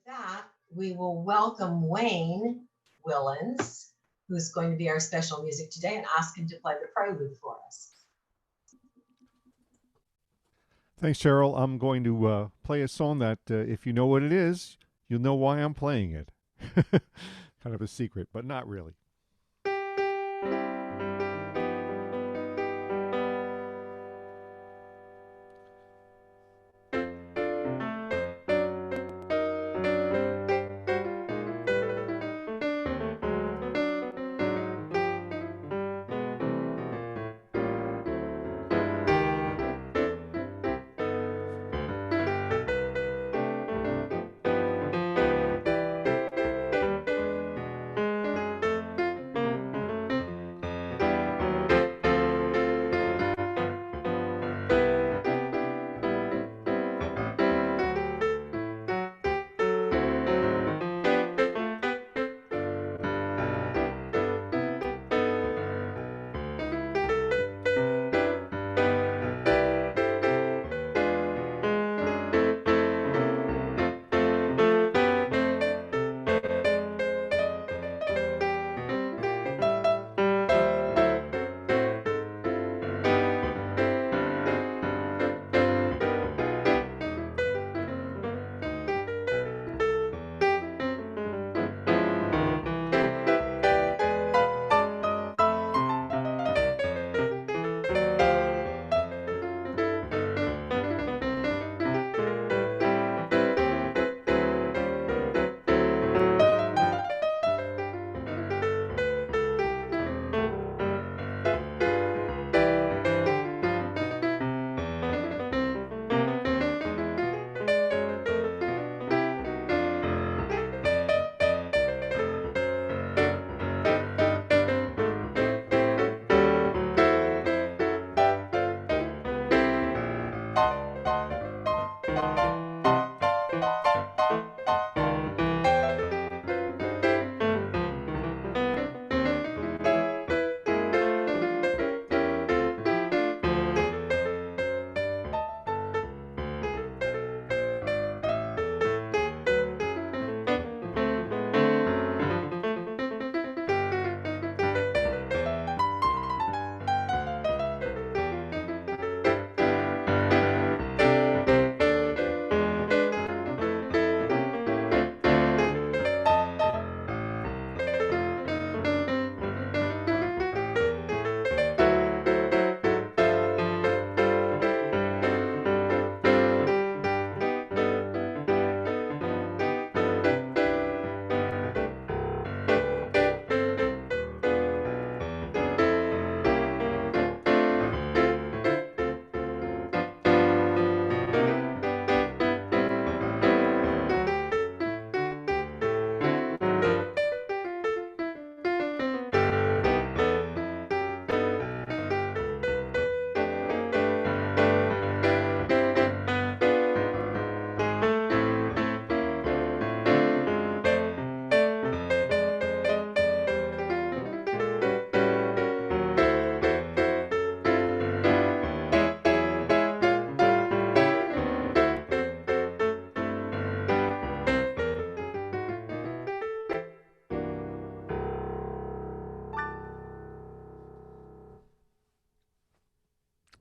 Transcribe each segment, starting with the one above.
that, we will welcome Wayne Willens, who's going to be our special music today, and ask him to play the prelude for us. Thanks, Cheryl. I'm going to play a song that, if you know what it is, you'll know why I'm playing it. Kind of a secret, but not really.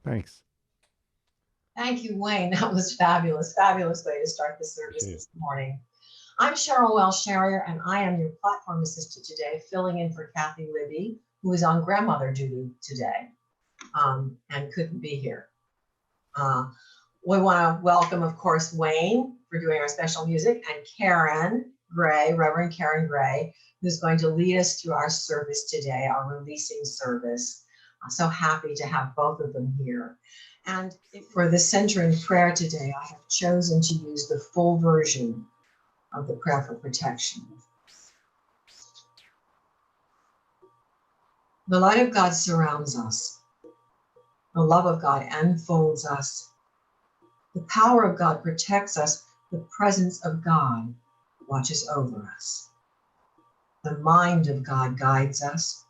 Thanks. Thank you, Wayne. That was fabulous. Fabulous way to start the service this morning. I'm Cheryl Welsh Sherrier, and I am your platform assistant today, filling in for Kathy Libby, who is on grandmother duty today and couldn't be here. We want to welcome, of course, Wayne for doing our special music, and Karen Gray, Reverend Karen Gray, who's going to lead us through our service today, our releasing service. I'm so happy to have both of them here. And for the centering prayer today, I have chosen to use the full version of the prayer for protection. The light of God surrounds us. The love of God enfolds us. The power of God protects us. The presence of God watches over us. The mind of God guides us.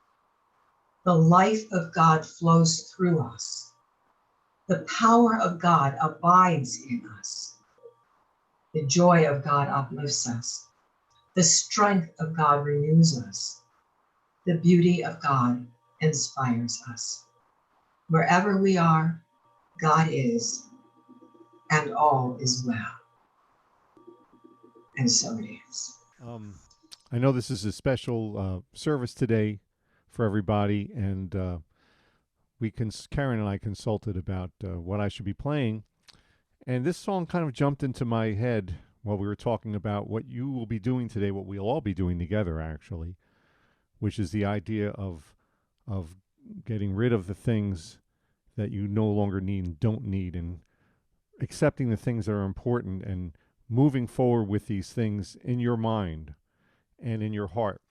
The life of God flows through us. The power of God abides in us. The joy of God uplifts us. The strength of God renews us. The beauty of God inspires us. Wherever we are, God is, and all is well. And so it is. I know this is a special service today for everybody, and Karen and I consulted about what I should be playing, and this song kind of jumped into my head while we were talking about what you will be doing today, what we'll all be doing together, actually, which is the idea of getting rid of the things that you no longer need and don't need, and accepting the things that are important, and moving forward with these things in your mind and in your heart.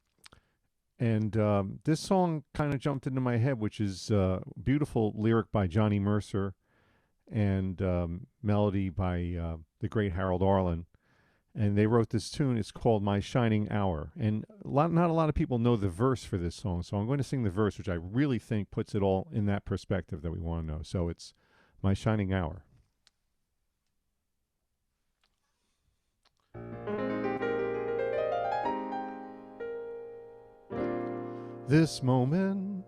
And this song kind of jumped into my head, which is beautiful lyric by Johnny Mercer and melody by the great Harold Arlen. And they wrote this tune. It's called My Shining Hour. And not a lot of people know the verse for this song. So I'm going to sing the verse, which I really think puts it all in that perspective that we want to know. So it's My Shining Hour. This moment,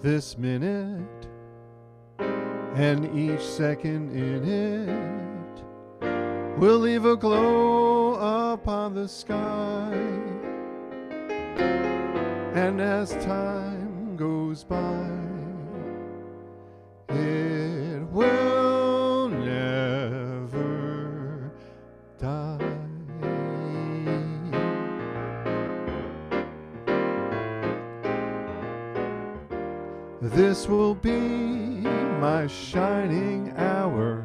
this minute, and each second in it will leave a glow upon the sky. And as time goes by, it will never die. This will be my shining hour,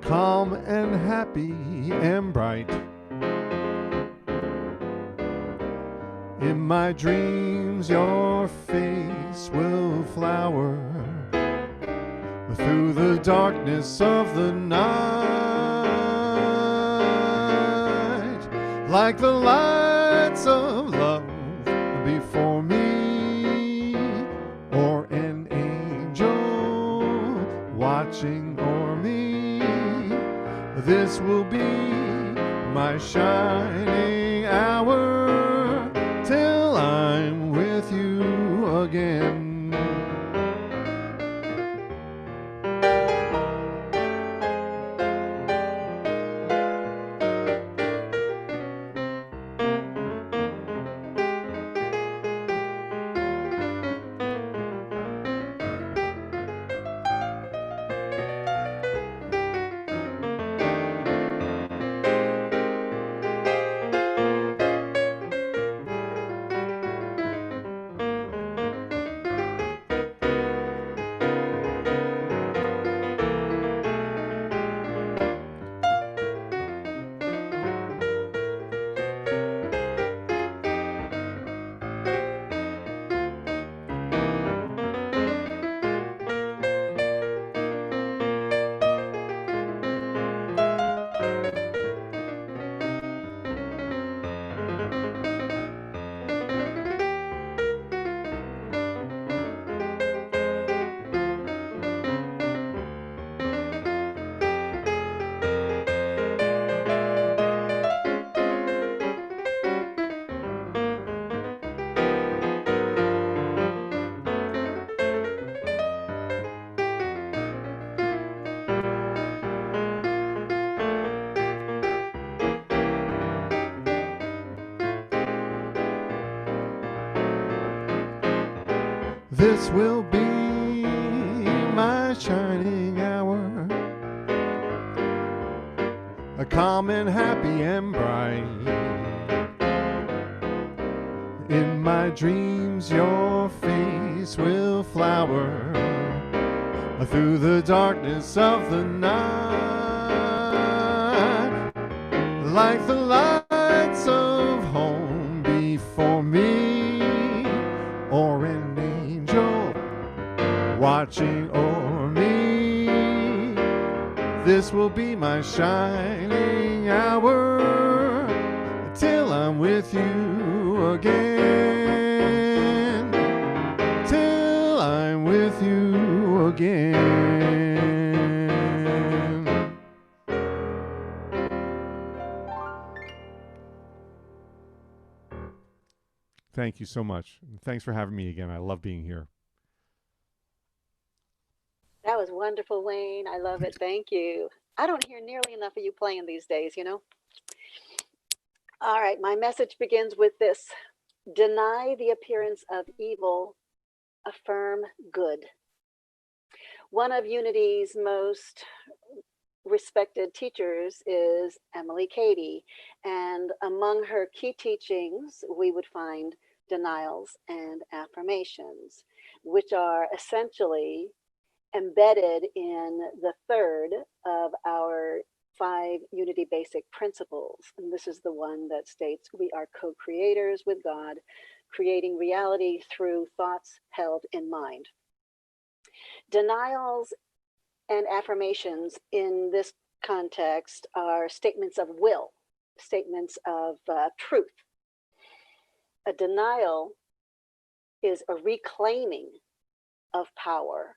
calm and happy and bright. In my dreams your face will flower through the darkness of the night, like the lights of love before me, or an angel watching o'er me. This will be my shining hour till I'm with you again. This will be my shining hour, a calm and happy and bright. In my dreams your face will flower through the darkness of the night, like the lights of home before me, or an angel watching o'er me. This will be my shining hour till I'm with you again, till I'm with you again. Thank you so much. Thanks for having me again. I love being here. That was wonderful, Wayne. I love it. Thank you. I don't hear nearly enough of you playing these days, you know? All right, my message begins with this: deny the appearance of evil, affirm good. One of Unity's most respected teachers is Emily Cady, and among her key teachings, we would find denials and affirmations, which are essentially embedded in the third of our 5 Unity basic principles. And this is the one that states we are co-creators with God, creating reality through thoughts held in mind. Denials and affirmations in this context are statements of will, statements of truth. A denial is a reclaiming of power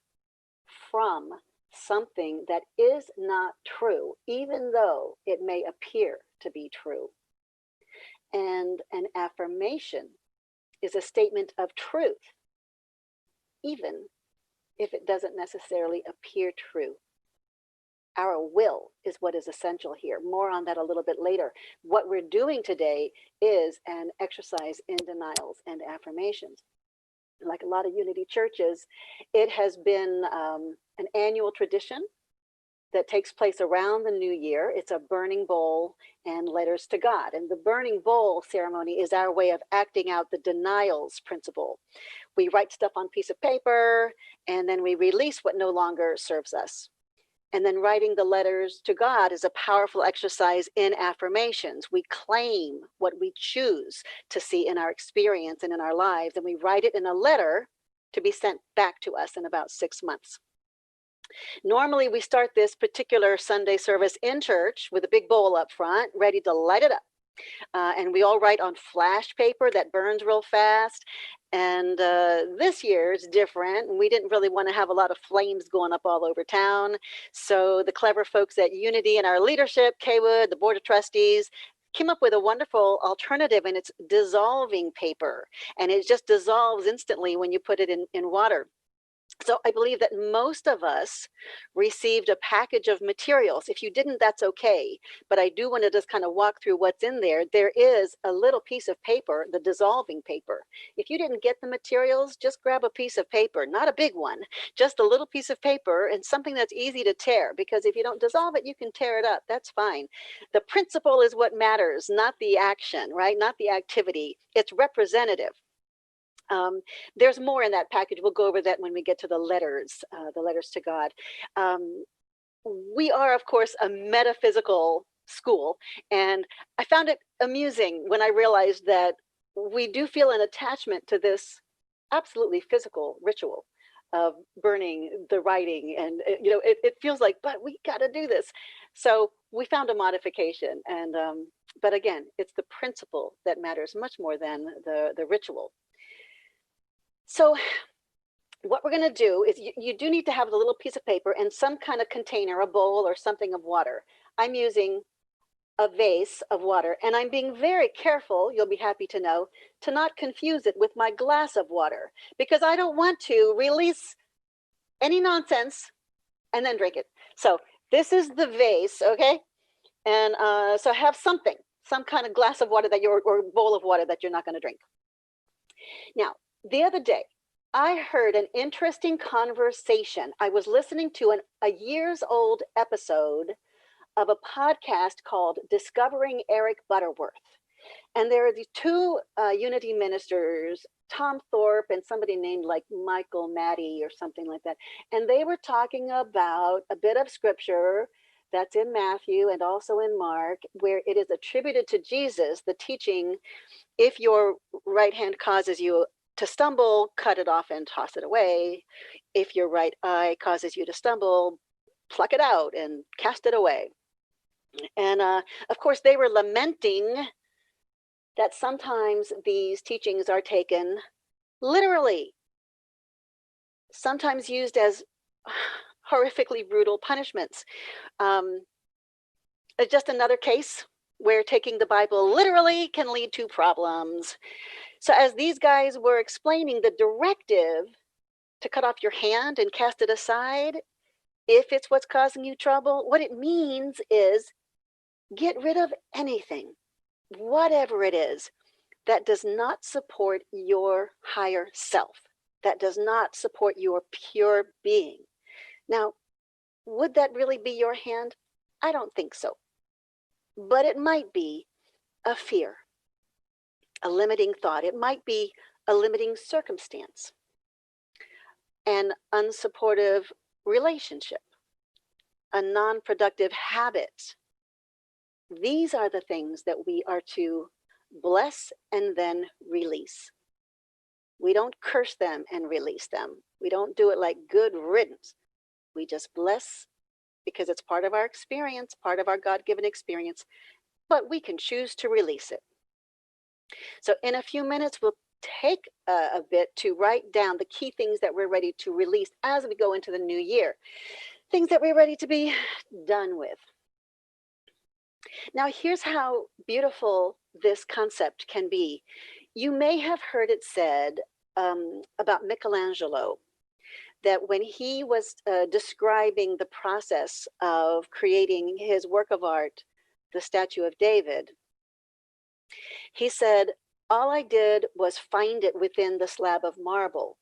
from something that is not true, even though it may appear to be true. And an affirmation is a statement of truth, even if it doesn't necessarily appear true. Our will is what is essential here. More on that a little bit later. What we're doing today is an exercise in denials and affirmations. Like a lot of Unity churches, it has been an annual tradition that takes place around the new year. It's a burning bowl and letters to God. And the burning bowl ceremony is our way of acting out the denials principle. We write stuff on a piece of paper, and then we release what no longer serves us. And then writing the letters to God is a powerful exercise in affirmations. We claim what we choose to see in our experience and in our lives, and we write it in a letter to be sent back to us in about 6 months. Normally, we start this particular Sunday service in church with a big bowl up front, ready to light it up. And we all write on flash paper that burns real fast. And this year is different. We didn't really want to have a lot of flames going up all over town. So the clever folks at Unity and our leadership, Kaywood, the board of trustees, came up with a wonderful alternative, and it's dissolving paper. And it just dissolves instantly when you put it in water. So I believe that most of us received a package of materials. If you didn't, that's okay. But I do want to just kind of walk through what's in there. There is a little piece of paper, the dissolving paper. If you didn't get the materials, just grab a piece of paper, not a big one, just a little piece of paper, and something that's easy to tear, because if you don't dissolve it, you can tear it up. That's fine. The principle is what matters, not the action, right? Not the activity. It's representative. There's more in that package. We'll go over that when we get to the letters to God. We are, of course, a metaphysical school, and I found it amusing when I realized that we do feel an attachment to this absolutely physical ritual of burning the writing, and it feels like, but we got to do this. So we found a modification, and but again, it's the principle that matters much more than the ritual. So what we're going to do is you do need to have a little piece of paper and some kind of container, a bowl or something of water. I'm using a vase of water, and I'm being very careful, you'll be happy to know, to not confuse it with my glass of water, because I don't want to release any nonsense and then drink it. So this is the vase, okay? And so have something, some kind of glass of water that or bowl of water that you're not going to drink. Now, the other day, I heard an interesting conversation. I was listening to a years-old episode of a podcast called Discovering Eric Butterworth. And there are these 2 Unity ministers, Tom Thorpe and somebody named like Michael Maddie or something like that. And they were talking about a bit of scripture that's in Matthew and also in Mark, where it is attributed to Jesus, the teaching, if your right hand causes you to stumble, cut it off and toss it away. If your right eye causes you to stumble, pluck it out and cast it away. And of course, they were lamenting that sometimes these teachings are taken literally, sometimes used as horrifically brutal punishments. Just another case where taking the Bible literally can lead to problems. So as these guys were explaining the directive to cut off your hand and cast it aside, if it's what's causing you trouble, what it means is get rid of anything, whatever it is, that does not support your higher self, that does not support your pure being. Now, would that really be your hand? I don't think so. But it might be a fear, a limiting thought. It might be a limiting circumstance, an unsupportive relationship, a non-productive habit. These are the things that we are to bless and then release. We don't curse them and release them. We don't do it like good riddance. We just bless because it's part of our experience, part of our God-given experience, but we can choose to release it. So in a few minutes, we'll take a bit to write down the key things that we're ready to release as we go into the new year, things that we're ready to be done with. Now, here's how beautiful this concept can be. You may have heard it said about Michelangelo, that when he was describing the process of creating his work of art, the statue of David, he said, all I did was find it within the slab of marble.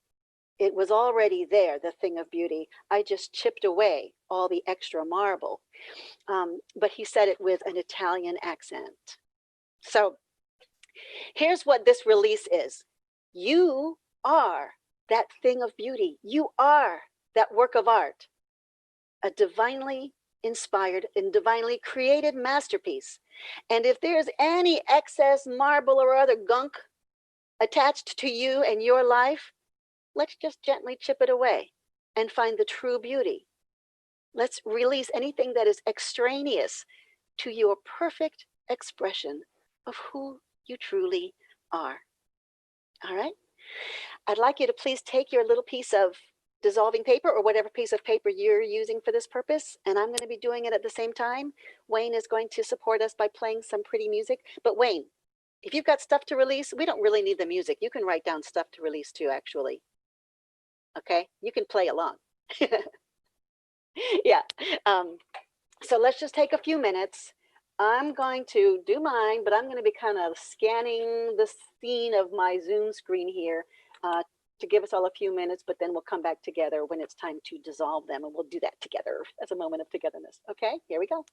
It was already there, the thing of beauty. I just chipped away all the extra marble. But he said it with an Italian accent. So here's what this release is. You are that thing of beauty. You are that work of art, a divinely inspired and divinely created masterpiece. And if there's any excess marble or other gunk attached to you and your life, let's just gently chip it away and find the true beauty. Let's release anything that is extraneous to your perfect expression of who you truly are. All right? I'd like you to please take your little piece of dissolving paper or whatever piece of paper you're using for this purpose, and I'm going to be doing it at the same time. Wayne is going to support us by playing some pretty music. But Wayne, if you've got stuff to release, we don't really need the music. You can write down stuff to release too, actually. Okay? You can play along. Yeah. So let's just take a few minutes. I'm going to do mine, but I'm going to be kind of scanning the scene of my Zoom screen here to give us all a few minutes, but then we'll come back together when it's time to dissolve them, and we'll do that together as a moment of togetherness. Okay, here we go.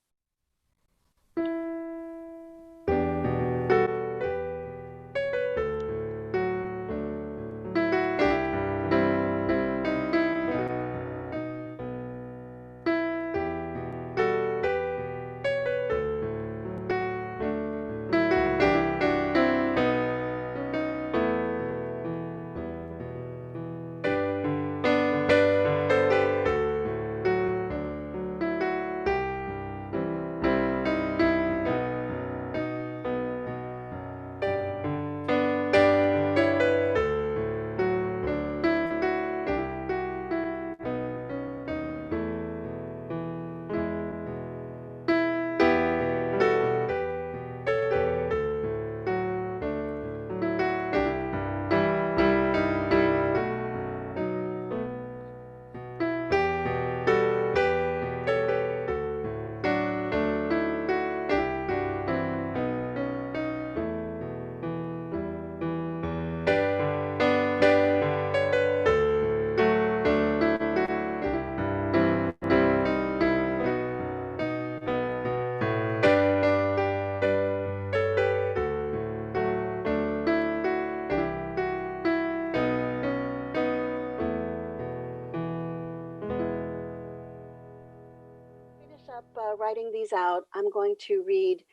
Writing these out, I'm going to read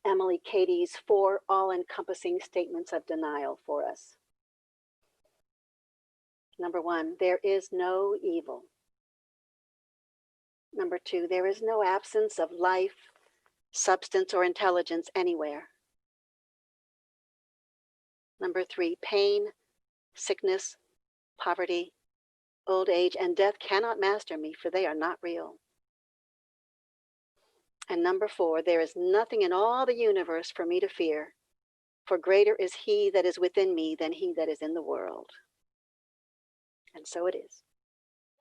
Emily Cady's 4 all-encompassing statements of denial for us. Number 1, there is no evil. Number 2, there is no absence of life, substance, or intelligence anywhere. Number 3, pain, sickness, poverty, old age, and death cannot master me, for they are not real. And number 4, there is nothing in all the universe for me to fear, for greater is he that is within me than he that is in the world. And so it is.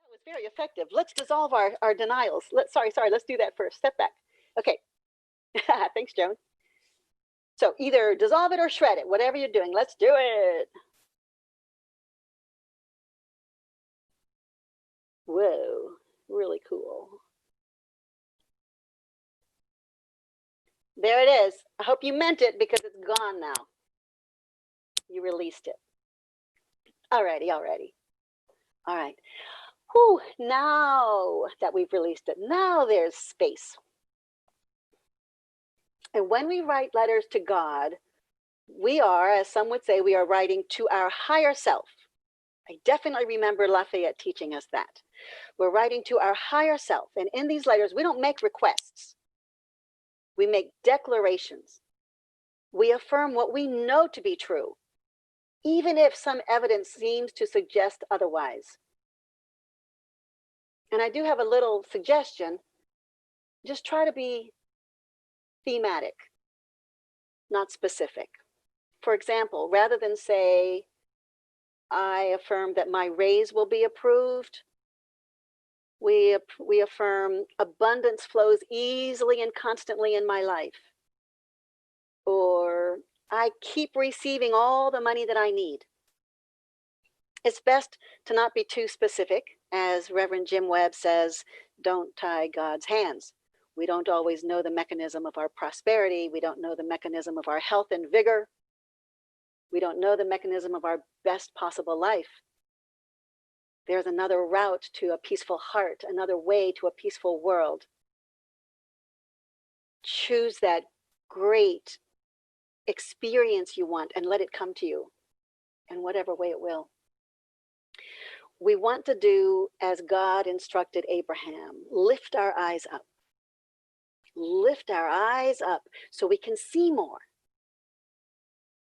That was very effective. Let's dissolve our denials. Sorry, let's do that first. Step back. Okay. Thanks, Joan. So either dissolve it or shred it, whatever you're doing. Let's do it. Whoa, really cool. There it is. I hope you meant it because it's gone now. You released it. Alrighty. All right. Whew, now that we've released it, now there's space. And when we write letters to God, we are, as some would say, we are writing to our higher self. I definitely remember Lafayette teaching us that. We're writing to our higher self. And in these letters, we don't make requests. We make declarations. We affirm what we know to be true, even if some evidence seems to suggest otherwise. And I do have a little suggestion. Just try to be thematic, not specific. For example, rather than say, I affirm that my raise will be approved, we affirm abundance flows easily and constantly in my life. Or I keep receiving all the money that I need. It's best to not be too specific. As Reverend Jim Webb says, don't tie God's hands. We don't always know the mechanism of our prosperity. We don't know the mechanism of our health and vigor. We don't know the mechanism of our best possible life. There's another route to a peaceful heart, another way to a peaceful world. Choose that great experience you want and let it come to you in whatever way it will. We want to do as God instructed Abraham, lift our eyes up. Lift our eyes up so we can see more.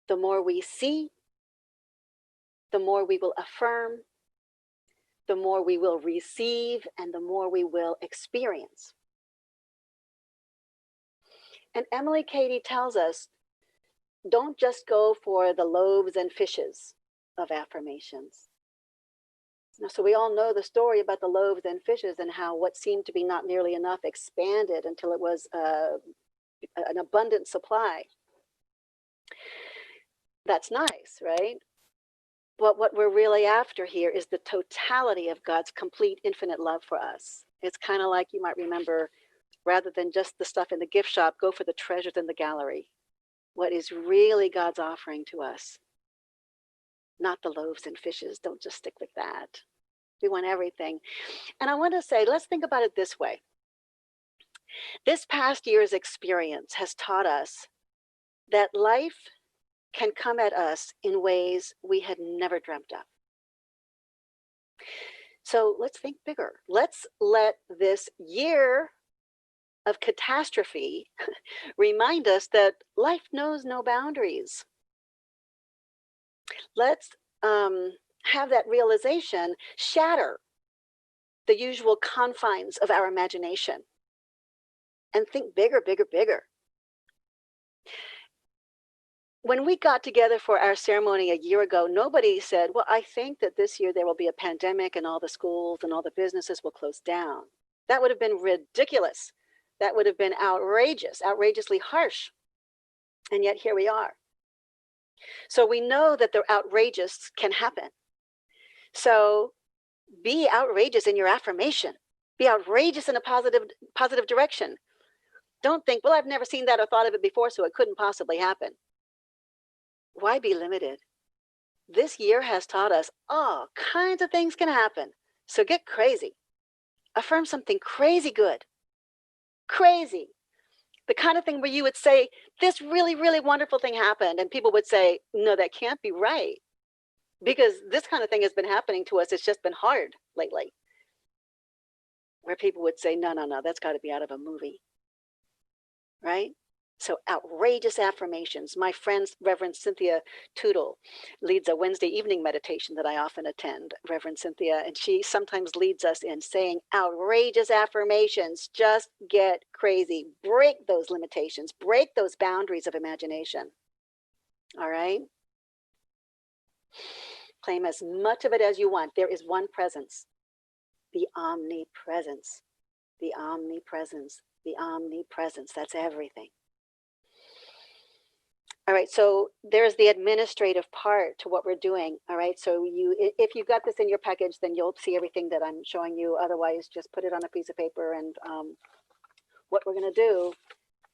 The more we see, the more we will affirm, the more we will receive, and the more we will experience. And Emily Cady tells us, don't just go for the loaves and fishes of affirmations. So we all know the story about the loaves and fishes and how what seemed to be not nearly enough expanded until it was an abundant supply. That's nice, right? But what we're really after here is the totality of God's complete infinite love for us. It's kind of like, you might remember, rather than just the stuff in the gift shop, go for the treasures in the gallery. What is really God's offering to us? Not the loaves and fishes. Don't just stick with that. We want everything. And I want to say, let's think about it this way. This past year's experience has taught us that life can come at us in ways we had never dreamt of. So let's think bigger. Let's let this year of catastrophe remind us that life knows no boundaries. Let's have that realization shatter the usual confines of our imagination and think bigger, bigger, bigger. When we got together for our ceremony a year ago, nobody said, well, I think that this year there will be a pandemic and all the schools and all the businesses will close down. That would have been ridiculous. That would have been outrageous, outrageously harsh. And yet here we are. So we know that the outrageous can happen. So be outrageous in your affirmation. Be outrageous in a positive direction. Don't think, well, I've never seen that or thought of it before, so it couldn't possibly happen. Why be limited? This year has taught us all kinds of things can happen. So get crazy. Affirm something crazy good. Crazy. The kind of thing where you would say, this really, really wonderful thing happened. And people would say, no, that can't be right. Because this kind of thing has been happening to us. It's just been hard lately. Where people would say, no, that's got to be out of a movie. Right? So outrageous affirmations. My friend, Reverend Cynthia Tootle, leads a Wednesday evening meditation that I often attend, Reverend Cynthia, and she sometimes leads us in saying outrageous affirmations. Just get crazy. Break those limitations. Break those boundaries of imagination. All right? Claim as much of it as you want. There is one presence, the omnipresence, the omnipresence, the omnipresence. That's everything. All right, so there's the administrative part to what we're doing. All right, so if you got this in your package, then you'll see everything that I'm showing you. Otherwise, just put it on a piece of paper. And what we're going to do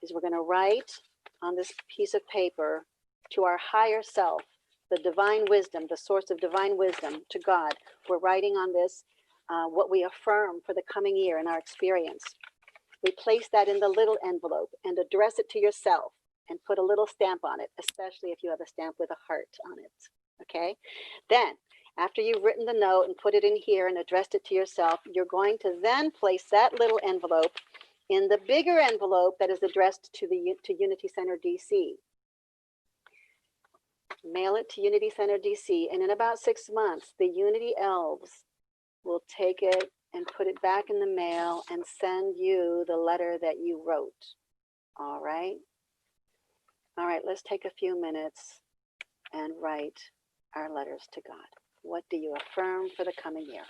is we're going to write on this piece of paper to our higher self, the divine wisdom, the source of divine wisdom, to God. We're writing on this what we affirm for the coming year in our experience. We place that in the little envelope and address it to yourself and put a little stamp on it, especially if you have a stamp with a heart on it, okay? Then, after you've written the note and put it in here and addressed it to yourself, you're going to then place that little envelope in the bigger envelope that is addressed to Unity Center DC. Mail it to Unity Center DC, and in about 6 months, the Unity elves will take it and put it back in the mail and send you the letter that you wrote, all right? All right, let's take a few minutes and write our letters to God. What do you affirm for the coming year?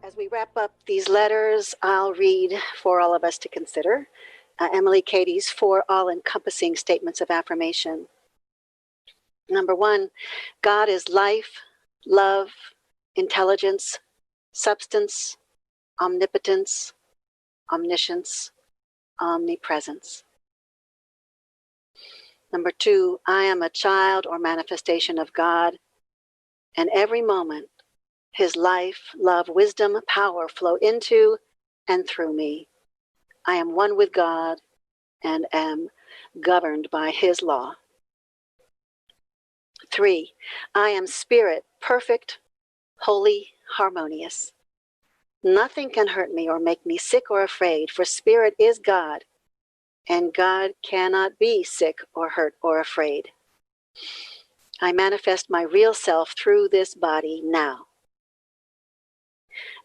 As we wrap up these letters, I'll read for all of us to consider Emily Cady's 4 all-encompassing statements of affirmation. Number 1, God is life, love, intelligence, substance, omnipotence, omniscience, omnipresence. Number 2, I am a child or manifestation of God, and every moment His life, love, wisdom, power flow into and through me. I am one with God and am governed by His law. 3, I am spirit, perfect, holy, harmonious. Nothing can hurt me or make me sick or afraid, for spirit is God, and God cannot be sick or hurt or afraid. I manifest my real self through this body now.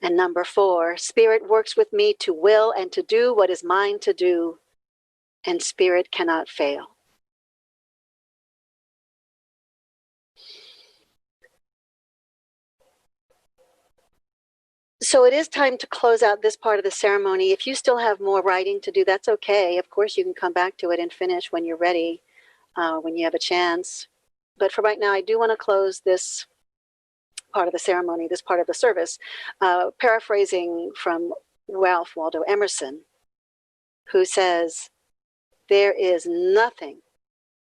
And number 4, spirit works with me to will and to do what is mine to do, and spirit cannot fail. So it is time to close out this part of the ceremony. If you still have more writing to do, that's okay. Of course, you can come back to it and finish when you're ready, when you have a chance. But for right now, I do want to close this part of the ceremony, this part of the service, paraphrasing from Ralph Waldo Emerson, who says, there is nothing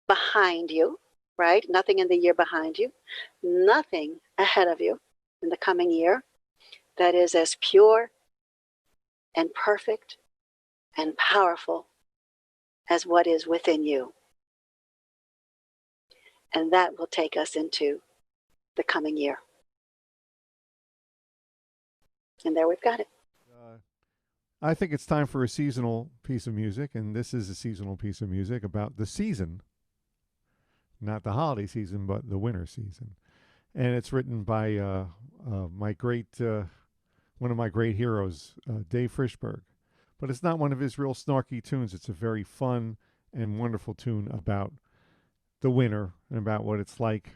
behind you, right? Nothing in the year behind you, nothing ahead of you in the coming year that is as pure and perfect and powerful as what is within you. And that will take us into the coming year. And there we've got it. I think it's time for a seasonal piece of music, and this is a seasonal piece of music about the season. Not the holiday season, but the winter season. And it's written by my great, one of my great heroes, Dave Frishberg. But it's not one of his real snarky tunes. It's a very fun and wonderful tune about the winter and about what it's like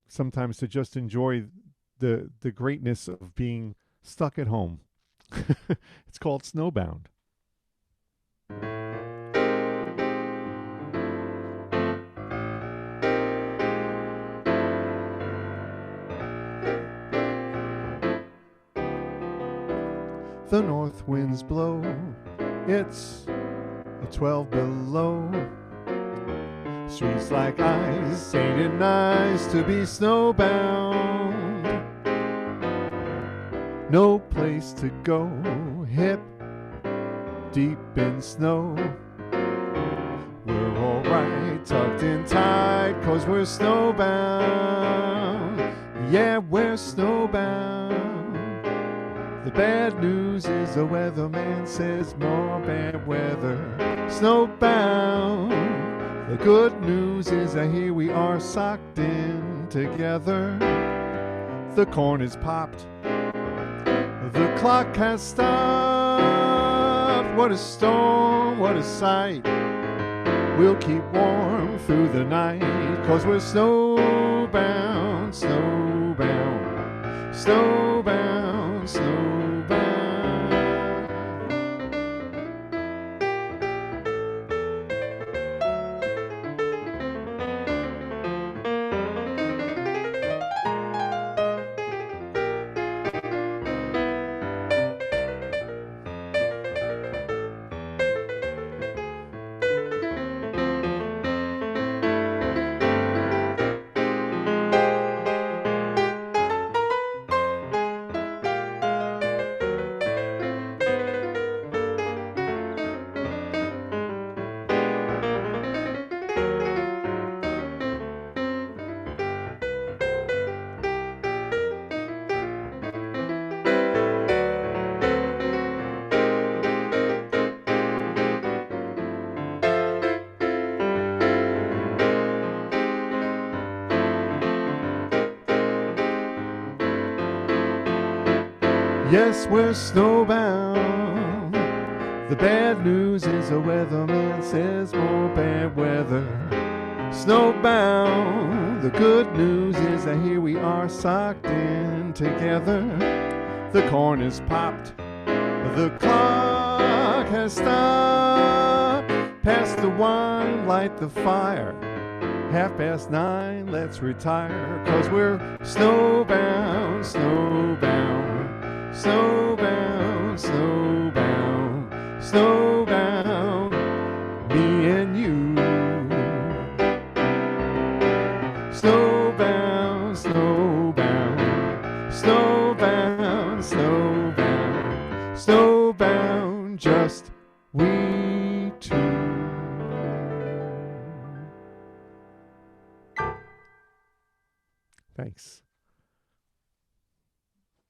sometimes to just enjoy the greatness of being stuck at home. It's called Snowbound. The north winds blow, it's a 12 below. Streets like ice, ain't it nice to be snowbound? No place to go, hip deep in snow. We're alright, tucked in tight, 'cause we're snowbound. Yeah, we're snowbound. The bad news is the weatherman says more bad weather. Snowbound. The good news is that here we are socked in together. The corn is popped. The clock has stopped. What a storm, what a sight. We'll keep warm through the night, 'cause we're snowbound, snowbound, snowbound, snowbound. Yes, we're snowbound. The bad news is the weatherman says more bad weather. Snowbound. The good news is that here we are socked in together. The corn is popped. The clock has stopped. Pass the wine, light the fire. 9:30, let's retire, 'cause we're snowbound, snowbound, snowbound, snowbound, snowbound, me and you. Snowbound, snowbound, snowbound, snowbound, snowbound, just we two. Thanks.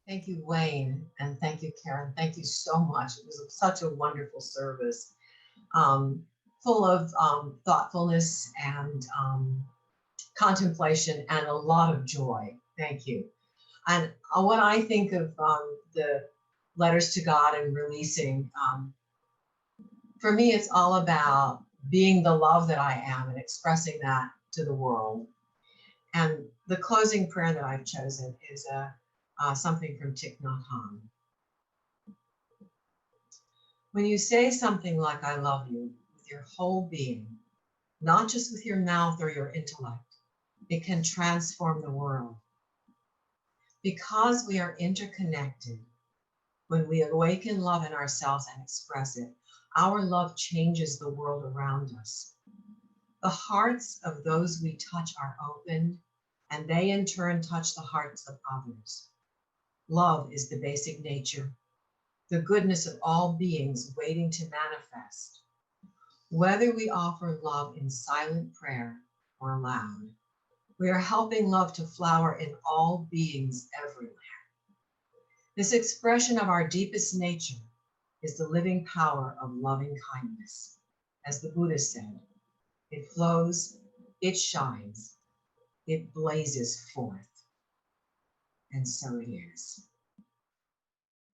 Thank you, Wayne, and thank you, Karen. Thank you so much. It was such a wonderful service, full of thoughtfulness and contemplation and a lot of joy. Thank you. And when I think of the letters to God and releasing, for me, it's all about being the love that I am and expressing that to the world. And the closing prayer that I've chosen is something from Thich Nhat Hanh. When you say something like "I love you" with your whole being, not just with your mouth or your intellect, it can transform the world. Because we are interconnected, when we awaken love in ourselves and express it, our love changes the world around us. The hearts of those we touch are opened, and they in turn touch the hearts of others. Love is the basic nature, the goodness of all beings waiting to manifest. Whether we offer love in silent prayer or aloud, we are helping love to flower in all beings everywhere. This expression of our deepest nature is the living power of loving kindness. As the Buddha said, it flows, it shines, it blazes forth. And so it is.